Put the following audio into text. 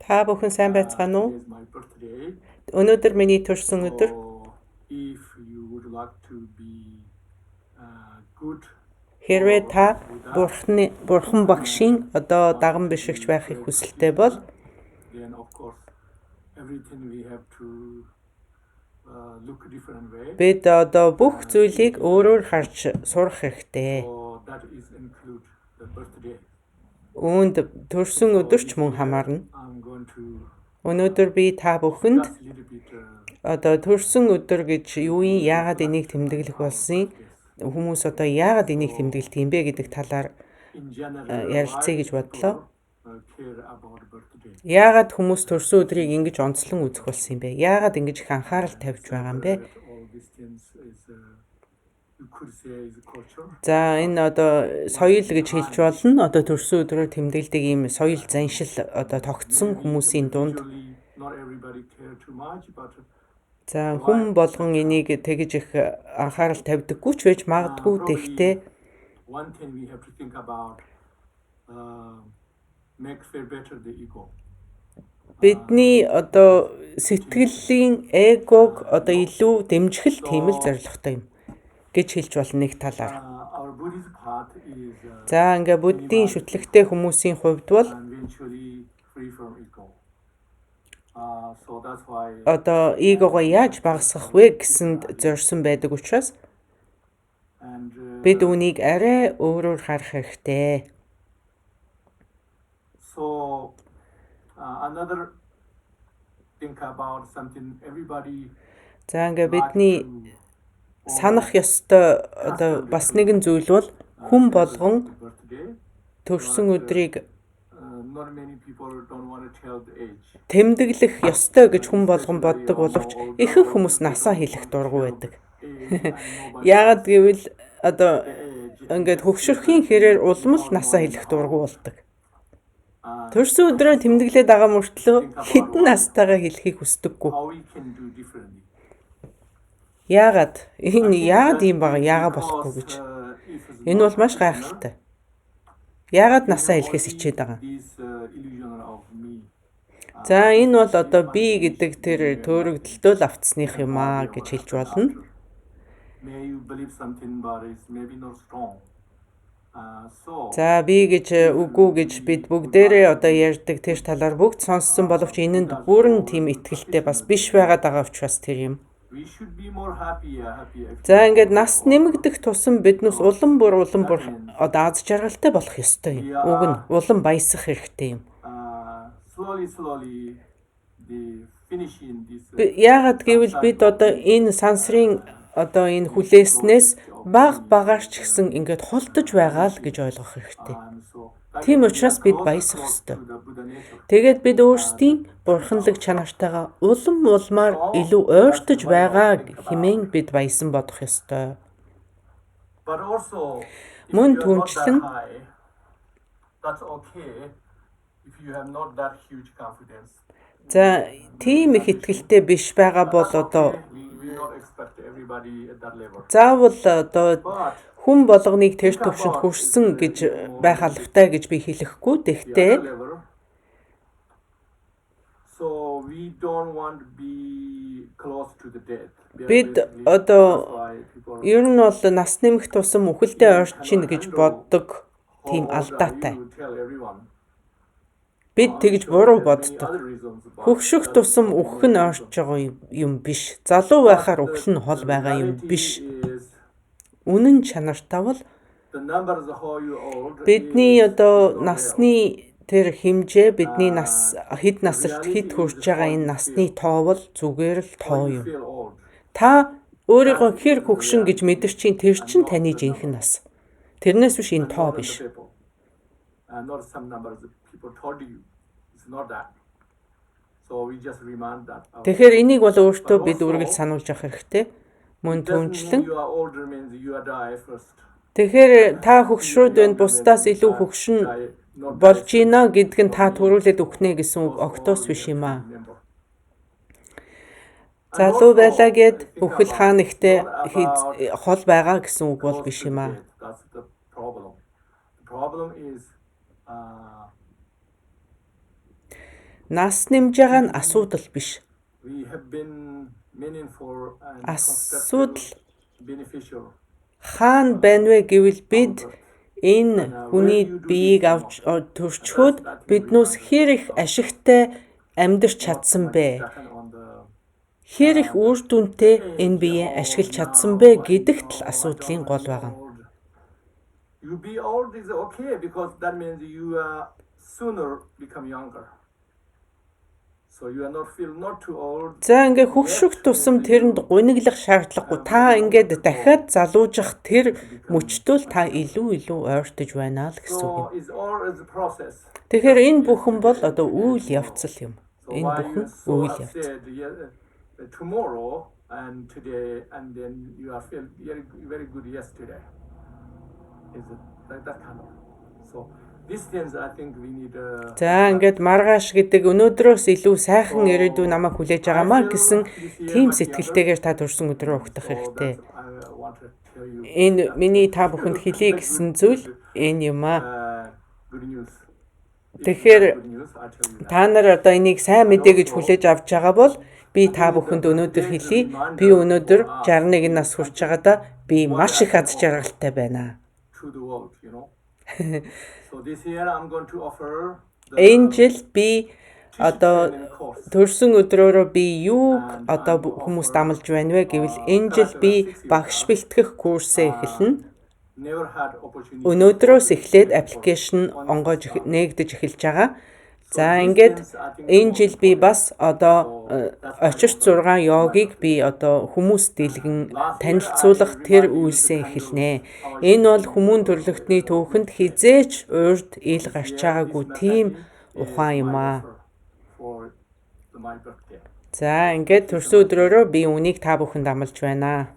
Та бүхэн сайн байцгаана уу? Today is my birthday. Өнөөдөр миний төрсөн өдөр. So if you would like to be good Хэрвээ та Buddha, бурхан багшийн одоо даган бишигч байхыг хүсэлтэй бол then of course everything we have to look different way. бид одоо бүх зүйлийг өөрөөр харж сурах хэрэгтэй. So that is include the birthday. Үүнд төрсөн өдөр ч мөн хамаарна. I'm going to Өнөөдөр би та бүхэнд discuss a little bit одоо төрсөн өдөр гэж юу юм, яагаад энийг тэмдэглэх болсон, хүмүүс одоо яагаад энийг тэмдэглэх юм бэ гэдэг талаар in general ярилцъя гэж бодлоо. care about birthday. Яагаад хүмүүс төрсөн өдрийг ингэж онцлон үзэх болсон юм бэ? Яагаад ингэж их анхаарал тавьж байгаа юм бэ? All these things is you could say is culture. За энэ одоо соёл гэж хэлж болно. Одоо төрсөн өдрөөр тэмдэглэдэг ийм соёл заншил одоо тогтсон хүмүүсийн дунд. Usually not everybody care too much, but За хүн болгон энийг тэгж их анхаарал тавьдаггүй ч байж магадгүй. Тэгтээ one thing we have to think about make feel better the ego. бидний одоо сэтгэлийн эгог одоо илүү дэмжих л тийм л зорилготой юм гэж хэлж болно нэг талаар. Our Buddhist path is За ингээ буддийн шүтлэгтэй хүмүүсийн хувьд бол eventually free from ego. So that's why одоо эгогоо яаж багасгах вэ гэсэнд зорьсон байдаг учраас and бид үүнийг арай өөрөөр харах хэрэгтэй. so another think about something everybody За ингээ бидний санах ёстой одоо бас нэгэн зүйл бол хүн болгон birthday. төрсөн өдрийг Not many people don't want to tell the age. тэмдэглэх ёстой гэж хүн болгон боддог боловч ихэнх хүмүүс насаа хэлэх дургу байдаг. Яагаад гэвэл одоо ингээд хөгшөрхийн хэрээр улам л насаа хэлэх дургу болдог. Төрсөн өдрөө тэмдэглээд байгаа мөртлөө хэдэн настайгаа хэлхийг хүсдэггүй. How we can do differently. Яагаад ийм байгаа яагаад болохгүй гэж. If Энэ бол маш гайхалтай. Яагаад насаа хэлэхээс ичээд байгаа юм? this illusion of me. За энэ бол одоо би гэдэг тэр төөрөгдөлтөө л авцсных юм аа гэж хэлж болно. May you believe something but it's maybe not strong. So За би гэж үгүй гэж бид бүгдээрээ одоо ярьдаг тэр талаар бүгд сонссон боловч энэнд бүрэн тийм ихтгэлтэй бас биш байгаад байгаа учраас тэр юм. we should be more happier. За ингээд нас нэмэгдэх тусам биднээс улам бүр одоо аз жаргалтай болох ёстой юм. Уг нь улам баясах хэрэгтэй юм. Slowly the finishing this Яагаад гэвэл бид одоо энэ сансрын одоо энэ хүлээснээс багаарч гэсэн ингээд холдож байгаа л гэж ойлгох хэрэгтэй. so Тийм учраас бид баясах ёстой. the Buddha nature. Тэгээд бид өөрсдийн бурханлаг чанартайгаа улам улмаар илүү ойртож байгаа хэмээн бид баясан бодох ёстой. But also if Мөн you are not түнчлэн that high, that's okay if you have not that huge confidence. за тийм их итгэлтэй биш байгаа бол одоо We not expect everybody at that level. заавал одоо But хүн болгоныг тэр төвшөнд хүрсэн гэж байх албатай гэж би хэлэхгүй. the Тэгтээ other level. So we don't want to be close to the death. бид Basically, одоо that's why people ер нь бол нас нэмэх тусам үхэлдээ орчин гэж боддог тийм how old are алдаатай. you tell everyone. Бид тэгж буруу Many боддог. other reasons, but Хөгшөх тусам үхэх нь орж байгаа юм биш. Залуу байхаар үхэл нь хол байгаа юм биш. is Үнэн чанартай бол the numbers how you old бидний is одоо not real. насны тэр хэмжээ бидний нас хэд насалт хэд хүрч байгаа энэ насны тоо бол зүгээр л тоо You юм. feel old. Та өөрийгөө хэр хөгшин гэж мэдэрчин тэр чин таны жинхэнэ нас. Тэрнээс биш энэ тоо Not биш. other people. Not some numbers that people told you. It's not that. So we just remind that. Тэгэхээр энийг бол өөртөө бид үргэлж сануулж явах хэрэгтэй. Мөн Doesn't mean түнчлэн you are older means you are die first. тэгэхээр та хөгшрөөд байна бусдаас илүү хөгшин болж гинэ гэдг нь та төрүүлээд өгнө гэсэн үг огтоос биш юм аа. Remember. Залуу байлаа гэд бүхэл хаан ихтэй хол байгаа гэсэн үг бол биш юм аа. That's the problem. The problem is Нас нэмж байгаа нь асуудал биш. We have been meaningful and Асуудал constructive, beneficial. хаана байна вэ гэвэл бид энэ хүний биеийг авч төрчхөд биднээс хэр их ашигтай амьдарч чадсан бэ? On the Хэр их үр дүнтэй энэ биеэ ашиглаж чадсан бэ гэдэгт л асуудлын гол байгаа. You be old is okay because that means you sooner become younger. So you are not feel not too old. За ингээ хөгшрөх тусам тэрэнд гуниглах шаардлагагүй. Та ингээд дахиад залуужих тэр мөчтөл та илүү ойртож байна л гэсэн үг юм. So it's all is a process. Тэгэхээр энэ бүхэн бол одоо үйл явцал юм. So Энэ why бүхэн you so үйл явц. upset tomorrow and today and then you are feel very good yesterday? Is it like that kind of? So these things I think we need. За ингээд маргааш гэдэг өнөөдрөөс илүү сайхан ирээдүй намайг хүлээж байгаамаа гэсэн тийм сэтгэлтэйгээр та төрсөн өдрөө өгдөх хэрэгтэй. Энэ миний та бүхэнд хэлье гэсэн зүйл энэ юм аа. Тэгэхээр та нар одоо энийг сайн мэдээ гэж хүлээж авч байгаа бол би та бүхэнд өнөөдөр хэлье. Би өнөөдөр 61 нас хүрч байгаадаа би маш их аз жаргалтай байна. So this year I'm going to offer Энэ жил би одоо төрсөн өдрөөрөө би юуг одоо хүмүүст амлаж байна вэ гэвэл энэ жил би багш бэлтгэх курсээ эхэлнэ. never had opportunity. Өнөөдрөөс эхлээд аппликейшн онгойж нээгдэж эхэлж байгаа. За ингээд энэ жил би бас одоо очирч 6 йогийг би одоо хүмүүст дэлгэн танилцуулах тэр үйлсээ эхэлнэ. Энэ бол хүмүүн төрлөختний түүхэнд хизээч урд ил гарч байгаагүй тийм ухаан юм аа. For my birthday. За ингээд төрсөн өдрөөрөө би үнийг та бүхэнд амлаж байна.